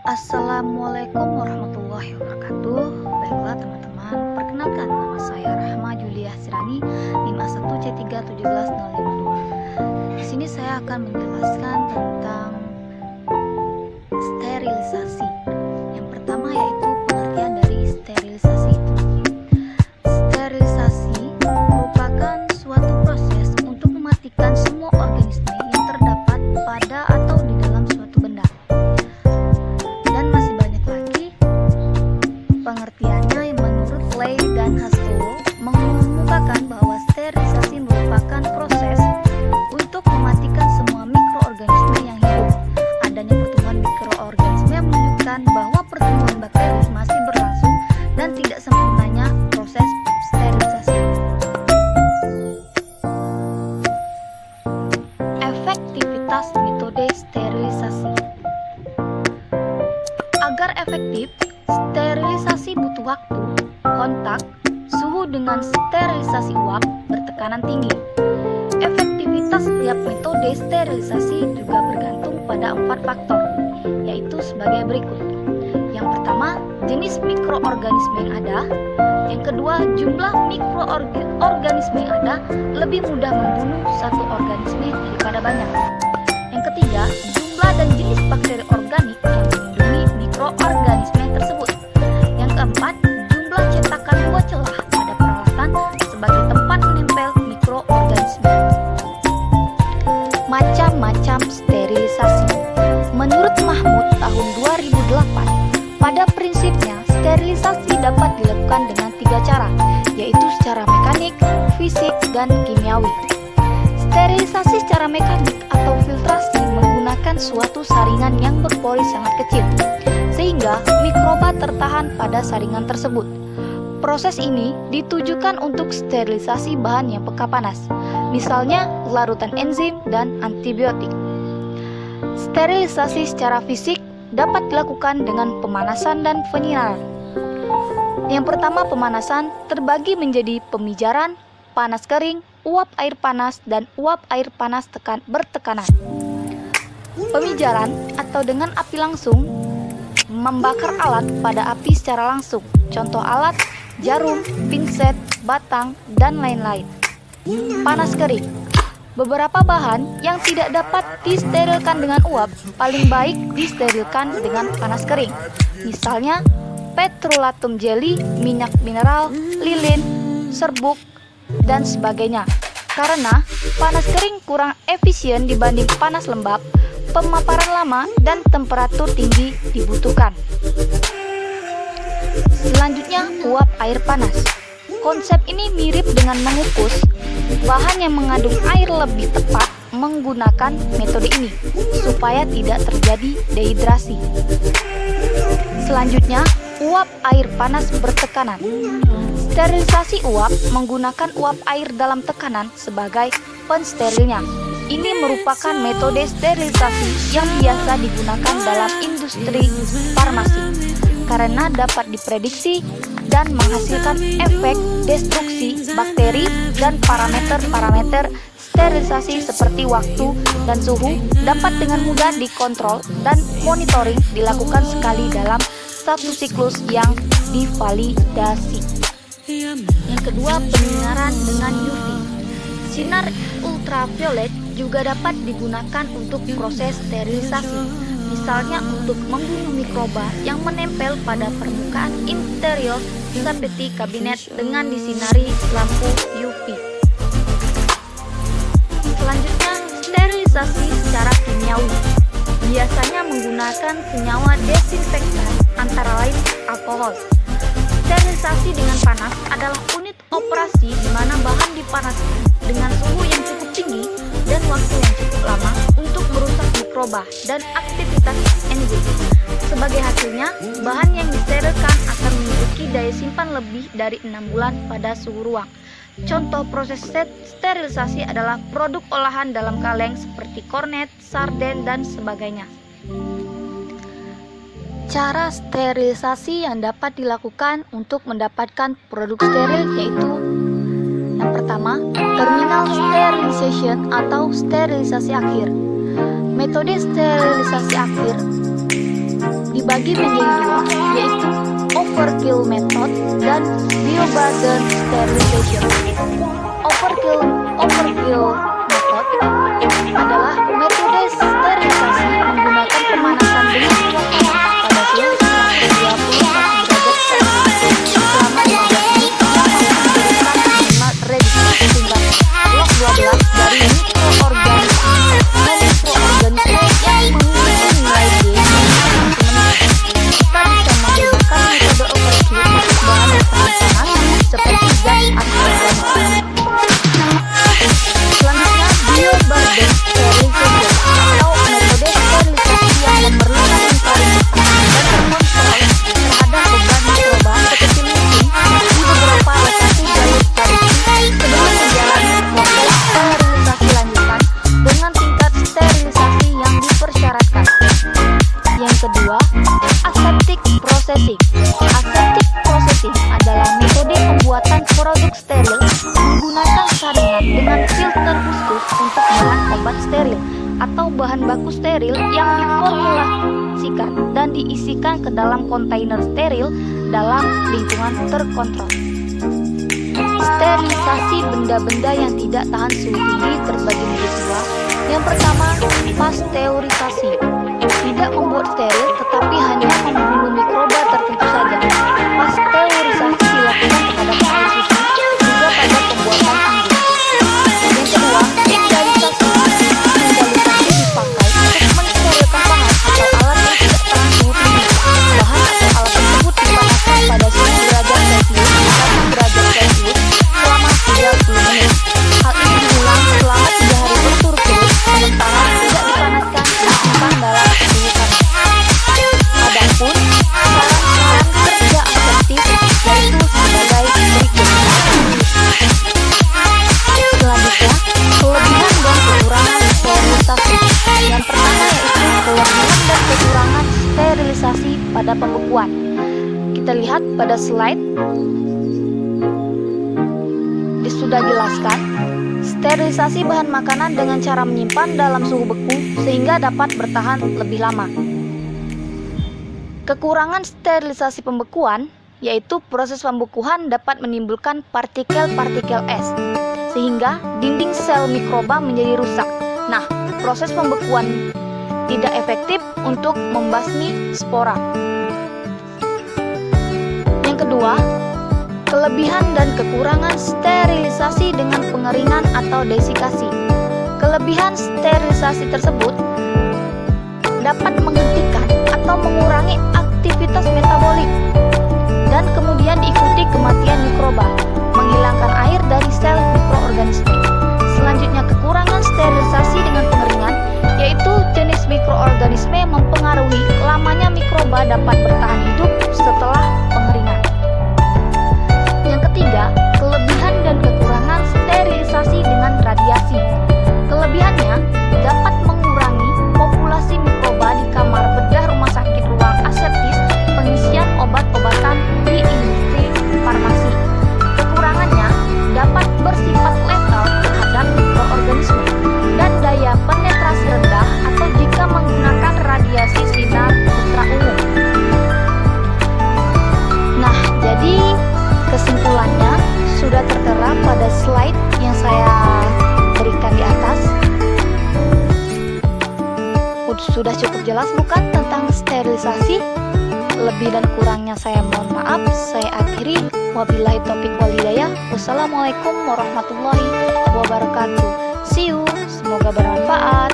Assalamualaikum warahmatullahi wabarakatuh. Baiklah teman-teman, perkenalkan nama saya Rahma Julia Sirani, NIM A1C3170552. Di sini saya akan menjelaskan tentang sterilisasi. Yang pertama yaitu pengertian dari sterilisasi. Sterilisasi merupakan suatu proses untuk mematikan semua organisme yang terdapat pada atau di dalam suatu benda. Dan masih banyak lagi pengertiannya yang menurut Ley dan Hasto mengemukakan bahwa sterilisasi merupakan proses untuk mematikan semua mikroorganisme yang hidup. Adanya pertumbuhan mikroorganisme menunjukkan bahwa pertumbuhan bakteri masih berlangsung dan tidak sempurnanya proses sterilisasi. Efektivitas metode sterilisasi. Agar efektif, sterilisasi butuh waktu, kontak, suhu dengan sterilisasi uap bertekanan tinggi. Efektivitas setiap metode sterilisasi juga bergantung pada 4 faktor, yaitu sebagai berikut. Yang pertama, jenis mikroorganisme yang ada. Yang kedua, jumlah mikroorganisme yang ada lebih mudah membunuh satu organisme daripada banyak. Yang ketiga, jumlah dan jenis bakteri organik yang melindungi mikroorganisme tersebut. Yang keempat, jumlah cetakan 2 celah pada peralatan sebagai tempat menempel mikroorganisme. Macam-macam sterilisasi. Menurut Mahmud tahun 2008, pada prinsipnya sterilisasi dapat dilakukan dengan 3 cara, yaitu secara mekanik, fisik, dan kimiawi. Sterilisasi secara mekanik atau filtrasi menggunakan suatu saringan yang berpori sangat kecil, sehingga mikroba tertahan pada saringan tersebut. Proses ini ditujukan untuk sterilisasi bahan yang peka panas, misalnya larutan enzim dan antibiotik. Sterilisasi secara fisik dapat dilakukan dengan pemanasan dan penyinaran. Yang pertama, pemanasan terbagi menjadi pemijaran, panas kering, uap air panas, dan uap air panas bertekanan. Pemijaran atau dengan api langsung membakar alat pada api secara langsung. Contoh alat, jarum, pinset, batang, dan lain-lain. Panas kering. Beberapa bahan yang tidak dapat disterilkan dengan uap paling baik disterilkan dengan panas kering. Misalnya petrolatum jelly, minyak mineral, lilin, serbuk, dan sebagainya. Karena panas kering kurang efisien dibanding panas lembab, pemaparan lama dan temperatur tinggi dibutuhkan. Selanjutnya, uap air panas. Konsep ini mirip dengan mengukus. Bahan yang mengandung air lebih tepat menggunakan metode ini supaya tidak terjadi dehidrasi. Selanjutnya, uap air panas bertekanan. Sterilisasi uap menggunakan uap air dalam tekanan sebagai pensterilnya. Ini merupakan metode sterilisasi yang biasa digunakan dalam industri farmasi karena dapat diprediksi dan menghasilkan efek destruksi bakteri dan parameter-parameter sterilisasi seperti waktu dan suhu dapat dengan mudah dikontrol dan monitoring dilakukan sekali dalam satu siklus yang divalidasi. Yang kedua, penyinaran dengan UV. Sinar ultraviolet juga dapat digunakan untuk proses sterilisasi. Misalnya untuk membunuh mikroba yang menempel pada permukaan interior seperti kabinet dengan disinari lampu UV. Selanjutnya, sterilisasi secara kimiawi. Biasanya menggunakan senyawa desinfektan antara lain alkohol. Sterilisasi dengan panas adalah unit operasi di mana bahan dipanaskan dengan suhu yang cukup tinggi dan waktu yang cukup lama untuk merusak mikroba dan aktivitas enzim. Sebagai hasilnya, bahan yang disterilkan akan memiliki daya simpan lebih dari 6 bulan pada suhu ruang. Contoh proses sterilisasi adalah produk olahan dalam kaleng seperti kornet, sarden, dan sebagainya. Cara sterilisasi yang dapat dilakukan untuk mendapatkan produk steril yaitu yang pertama, terminal sterilization atau sterilisasi akhir. Metode sterilisasi akhir dibagi menjadi dua, yaitu overkill method dan bioburden sterilization. Overkill method adalah metode sterilisasi menggunakan pemanasan dengan uap panas pada suhu 121 derajat Celcius selama 15 menit yang memberikan minimal reduksi tingkat log 12 dari mikroorganisme yang memiliki nilai G kita bisa menggunakan metode overkill untuk bahan yang sangat panas seperti zat anorganik. Selanjutnya, bioburden sterilization atau metode sterilisasi yang memerlukan lingkaran bertahan dan terkontrol terhadap beban mikroba sekecil mungkin di beberapa lokasi jalur produksi sebelum menjalani proses sterilisasi lanjutan dengan tingkat sterilisasi yang dipersyaratkan. Yang kedua, aseptic processing. Aseptic processing adalah metode pembuatan produk steril menggunakan saringan dengan filter khusus untuk bahan obat steril atau bahan baku steril yang diformulasikan dan diisikan ke dalam kontainer steril dalam lingkungan terkontrol. Sterilisasi benda-benda yang tidak tahan suhu tinggi terbagi menjadi dua. Yang pertama, pasteurisasi. Tidak membuat steril tetapi hanya membunuh mikroba tertentu saja. Pasteurisasi dilakukan terhadap air susu juga pada pembuatan anggur. Yang kedua, enzaimalisasi. Enzaimalisasi dipakai untuk mensterilkan bahan atau alat yang tidak tahan suhu tinggi. Bahan atau alat tersebut dipanaskan pada suhu derajat Celcius 1 derajat Celcius selama 30 menit. Hal ini diulang selama 3 hari berturut-turut, sementara tidak dipanaskan disimpan dalam suhu panas. Adapun saran-saran kerja aseptis yaitu sebagai berikut. Selanjutnya, kelebihan dan kekurangan sterilisasi. Yang pertama yaitu kelebihan dan kekurangan sterilisasi pada pembekuan. Kita lihat pada slide sudah jelaskan. Sterilisasi bahan makanan dengan cara menyimpan dalam suhu beku sehingga dapat bertahan lebih lama. Kekurangan sterilisasi pembekuan yaitu proses pembekuan dapat menimbulkan partikel-partikel es sehingga dinding sel mikroba menjadi rusak. Nah, proses pembekuan tidak efektif untuk membasmi spora. Yang kedua, kelebihan dan kekurangan sterilisasi dengan pengeringan atau desikasi. Kelebihan sterilisasi tersebut dapat menghentikan atau mengurangi aktivitas metabolik dan kemudian diikuti kematian mikroba, menghilangkan air dari sel mikroorganisme. Selanjutnya, kekurangan sterilisasi dengan pengeringan yaitu jenis mikroorganisme mempengaruhi lamanya mikroba dapat bertahan hidup setelah pengeringan. Yang ketiga, kelebihan dan kekurangan sterilisasi dengan radiasi. Kelebihannya dapat mengurangi populasi mikroba di kamar bedah rumah sakit ruang aseptis pengisian obat-obatan di industri farmasi. Kekurangannya dapat bersifat letal terhadap mikroorganisme dan daya penetrasi rendah atau jika menggunakan radiasi sinar ultraviolet. Nah, jadi kesimpulannya sudah tertera pada slide yang saya berikan di atas. Sudah cukup jelas bukan tentang sterilisasi? Lebih dan kurangnya saya mohon maaf. Saya akhiri. Wabillahi taufiq wal hidayah. Wassalamualaikum warahmatullahi wabarakatuh. See you. Semoga bermanfaat.